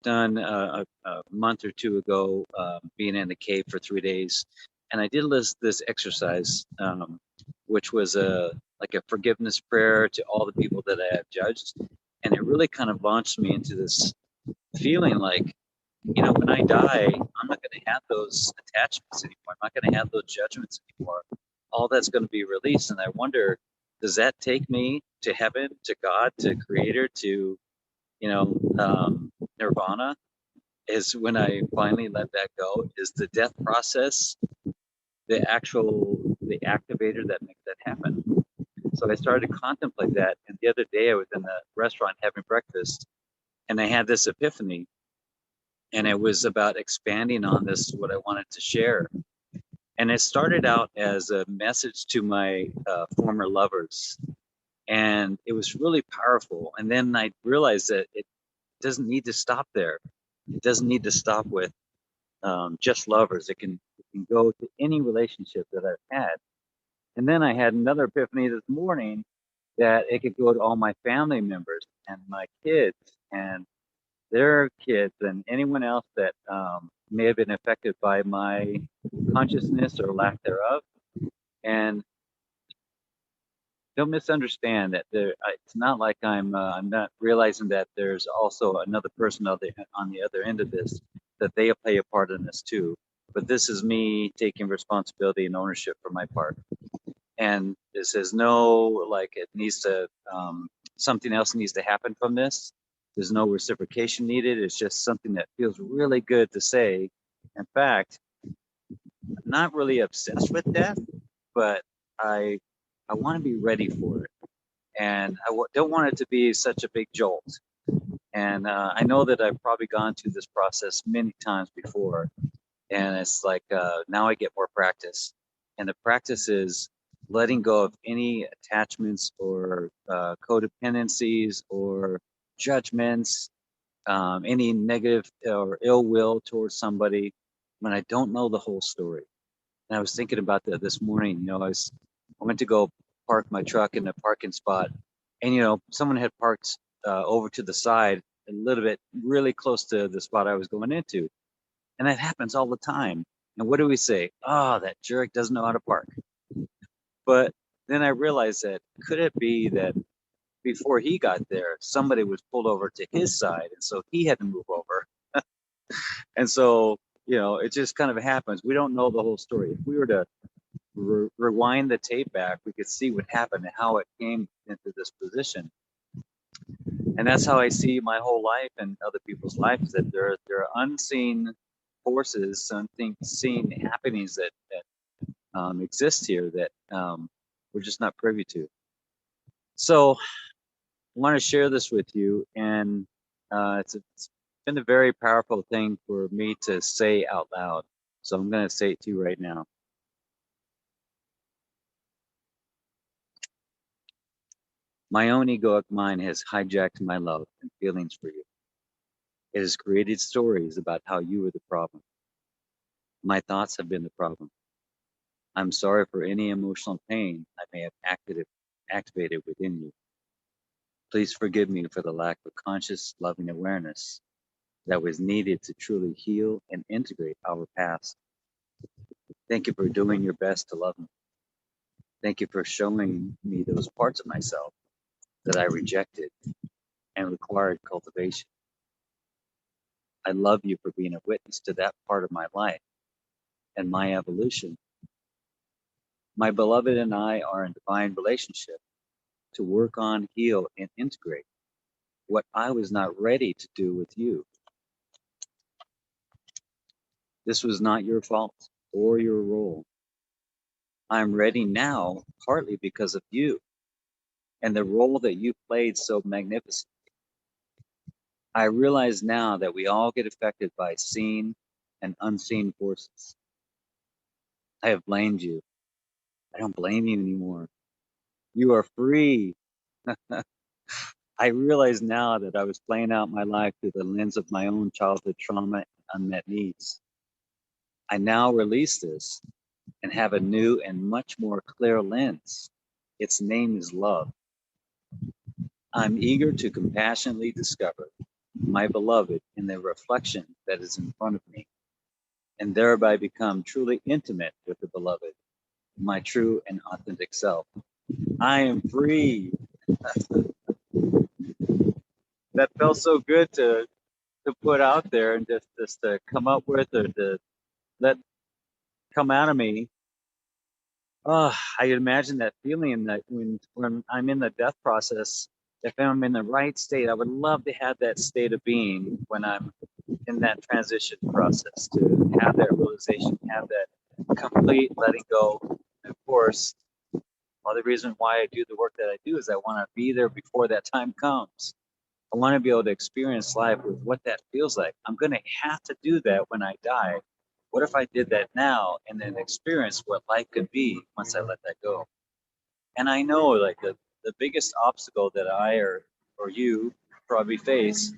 done a month or two ago, being in the cave for 3 days, and I did this exercise, which was a like a forgiveness prayer to all the people that I have judged, and it really kind of launched me into this feeling like, when I die, I'm not going to have those attachments anymore. I'm not going to have those judgments anymore. All that's going to be released, and I wonder, does that take me to heaven, to God, to Creator, to nirvana? Is when I finally let that go? Is the death process the activator that makes that happen? So I started to contemplate that. And the other day I was in a restaurant having breakfast, and I had this epiphany, and it was about expanding on this, what I wanted to share. And it started out as a message to my former lovers, and it was really powerful. And then I realized that it doesn't need to stop there. It doesn't need to stop with just lovers. It can go to any relationship that I've had. And then I had another epiphany this morning that it could go to all my family members and my kids and their kids and anyone else that may have been affected by my consciousness or lack thereof. And don't misunderstand that it's not like I'm not realizing that there's also another person on the other end of this, that they play a part in this too. But this is me taking responsibility and ownership for my part. And this is no, like, it needs to, something else needs to happen from this. There's no reciprocation needed. It's just something that feels really good to say. In fact, I'm not really obsessed with death, but I I want to be ready for it, and don't want it to be such a big jolt. And I know that I've probably gone through this process many times before, and it's like now I get more practice, and the practice is letting go of any attachments or codependencies or judgments, any negative or ill will towards somebody when I don't know the whole story. And I was thinking about that this morning. I went to go park my truck in a parking spot, and someone had parked over to the side a little bit, really close to the spot I was going into, and that happens all the time. And what do we say? Oh, that jerk doesn't know how to park. But then I realized that, could it be that before he got there, somebody was pulled over to his side, and so he had to move over. And so, it just kind of happens. We don't know the whole story. If we were to rewind the tape back, we could see what happened and how it came into this position. And that's how I see my whole life and other people's lives, that there are unseen forces, unseen happenings that exist here that we're just not privy to. So I want to share this with you, and it's been a very powerful thing for me to say out loud. So I'm going to say it to you right now. My own egoic mind has hijacked my love and feelings for you. It has created stories about how you were the problem. My thoughts have been the problem. I'm sorry for any emotional pain I may have activated within you. Please forgive me for the lack of conscious, loving awareness that was needed to truly heal and integrate our past. Thank you for doing your best to love me. Thank you for showing me those parts of myself that I rejected and required cultivation. I love you for being a witness to that part of my life and my evolution. My beloved and I are in divine relationship to work on, heal, and integrate what I was not ready to do with you. This was not your fault or your role. I'm ready now, partly because of you and the role that you played so magnificently. I realize now that we all get affected by seen and unseen forces. I have blamed you. I don't blame you anymore. You are free. I realize now that I was playing out my life through the lens of my own childhood trauma and unmet needs. I now release this and have a new and much more clear lens. Its name is love. I'm eager to compassionately discover my beloved in the reflection that is in front of me, and thereby become truly intimate with the beloved, my true and authentic self. I am free. That felt so good to put out there and just to come up with, or to let come out of me. Oh, I can imagine that feeling, that when I'm in the death process, if I'm in the right state, I would love to have that state of being when I'm in that transition process, to have that realization, have that complete letting go. And of course, well, the reason why I do the work that I do is I want to be there before that time comes. I want to be able to experience life with what that feels like. I'm going to have to do that when I die. What if I did that now and then experience what life could be once I let that go? And I know, like, the biggest obstacle that I or you probably face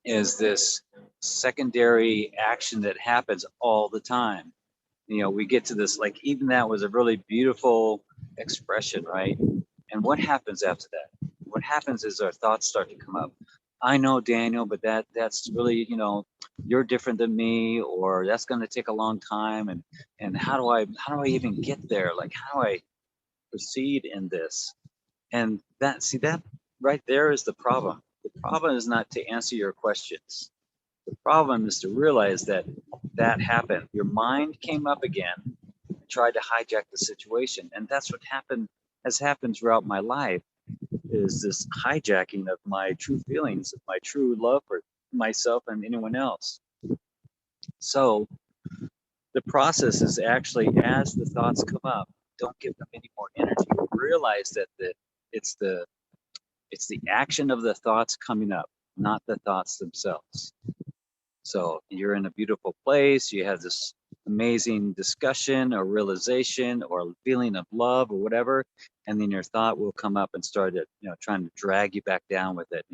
is this secondary action that happens all the time. You know, we get to this, like, even that was a really beautiful expression, right? And what happens after that? What happens is our thoughts start to come up. I know, Daniel, but that's really, you're different than me, or that's going to take a long time. And how do I even get there? Like, how do I proceed in this? And that right there is the problem. The problem is not to answer your questions. The problem is to realize that that happened. Your mind came up again and tried to hijack the situation. And that's what has happened throughout my life, is this hijacking of my true feelings, of my true love for myself and anyone else. So the process is actually, as the thoughts come up, don't give them any more energy. Realize that it's the it's the action of the thoughts coming up, not the thoughts themselves. So you're in a beautiful place, you have this amazing discussion or realization or feeling of love or whatever, and then your thought will come up and start trying to drag you back down with it.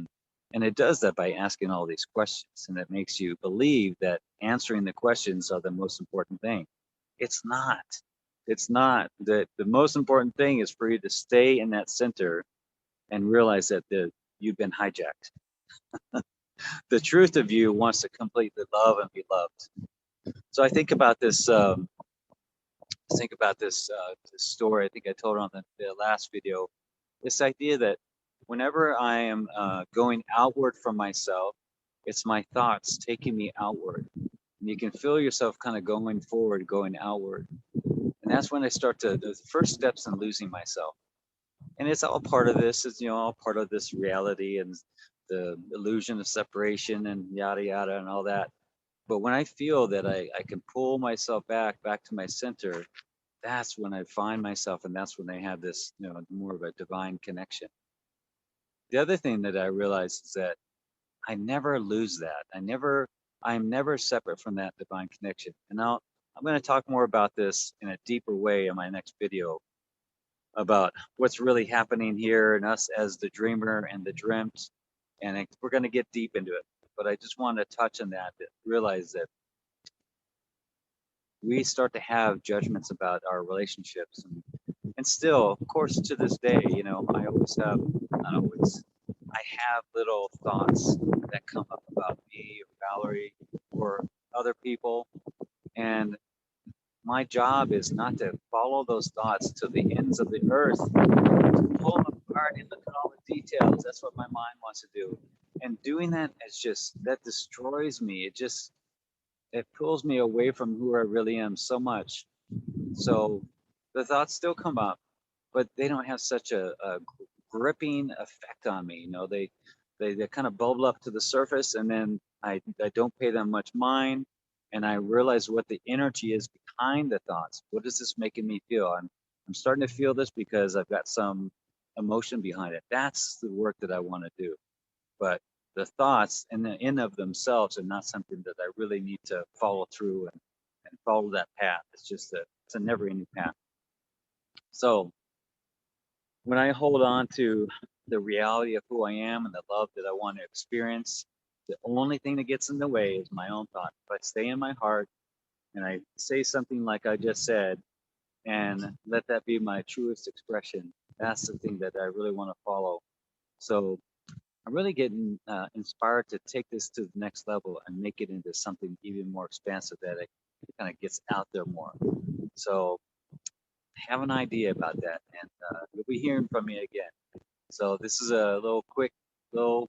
And it does that by asking all these questions, and it makes you believe that answering the questions are the most important thing. It's not. It's not. The most important thing is for you to stay in that center and realize that you've been hijacked. The truth of you wants to completely love and be loved. So I think about this. This story. I think I told it on the last video. This idea that whenever I am going outward from myself, it's my thoughts taking me outward. And you can feel yourself kind of going forward, going outward. And that's when I start the first steps in losing myself. And it's all part of this, is all part of this reality and the illusion of separation and yada yada and all that. But when I feel that I can pull myself back to my center, that's when I find myself, and that's when I have this, more of a divine connection. The other thing that I realize is that I never lose that. I'm never separate from that divine connection. And I'm going to talk more about this in a deeper way in my next video, about what's really happening here and us as the dreamer and the dreamt. And we're going to get deep into it. But I just want to touch on that realize that we start to have judgments about our relationships. And still, of course, to this day, I always have, I have little thoughts that come up about me or Valerie or other people. And my job is not to follow those thoughts to the ends of the earth, to pull them apart and look at all the details. That's what my mind wants to do. And doing that that destroys me. It pulls me away from who I really am so much. So the thoughts still come up, but they don't have such a gripping effect on me. They kind of bubble up to the surface, and then I don't pay them much mind, and I realize what the energy is behind the thoughts. What is this making me feel? I'm starting to feel this because I've got some emotion behind it. That's the work that I want to do. But the thoughts in of themselves are not something that I really need to follow through and follow that path. It's a never-ending path. So when I hold on to the reality of who I am and the love that I want to experience, the only thing that gets in the way is my own thought. If I stay in my heart and I say something like I just said, and let that be my truest expression, that's the thing that I really want to follow. So I'm really getting inspired to take this to the next level and make it into something even more expansive that it kind of gets out there more. So I have an idea about that, and you'll be hearing from me again. So this is a little quick little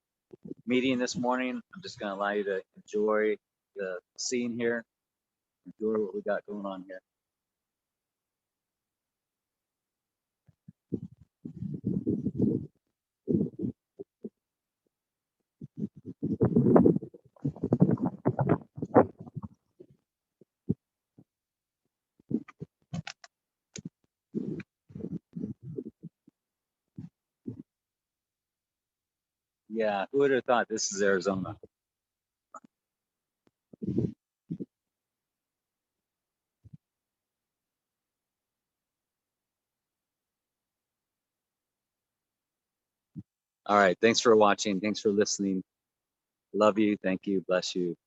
meeting this morning. I'm just going to allow you to enjoy the scene here, enjoy what we got going on here. Yeah, who would have thought this is Arizona? All right, thanks for watching. Thanks for listening. Love you. Thank you. Bless you.